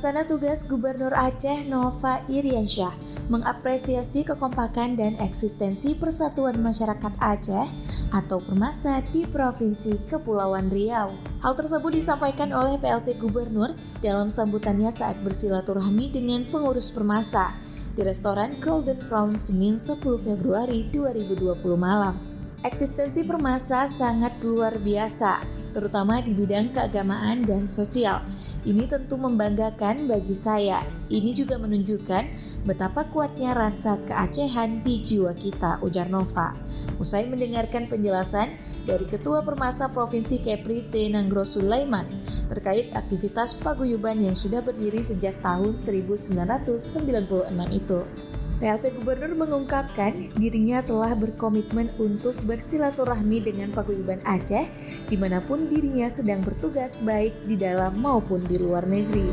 Pelaksana tugas Gubernur Aceh Nova Iriansyah mengapresiasi kekompakan dan eksistensi Persatuan Masyarakat Aceh atau Permasa di Provinsi Kepulauan Riau. Hal tersebut disampaikan oleh PLT Gubernur dalam sambutannya saat bersilaturahmi dengan pengurus Permasa di restoran Golden Crown Senin 10 Februari 2020 malam. Eksistensi Permasa sangat luar biasa, terutama di bidang keagamaan dan sosial. Ini tentu membanggakan bagi saya. Ini juga menunjukkan betapa kuatnya rasa keacehan di jiwa kita, ujar Nova. Usai mendengarkan penjelasan dari Ketua Permasa Provinsi Kepri T. Nanggro Sulaiman terkait aktivitas paguyuban yang sudah berdiri sejak tahun 1996 itu. PLT Gubernur mengungkapkan dirinya telah berkomitmen untuk bersilaturahmi dengan paguyuban Aceh dimanapun dirinya sedang bertugas baik di dalam maupun di luar negeri.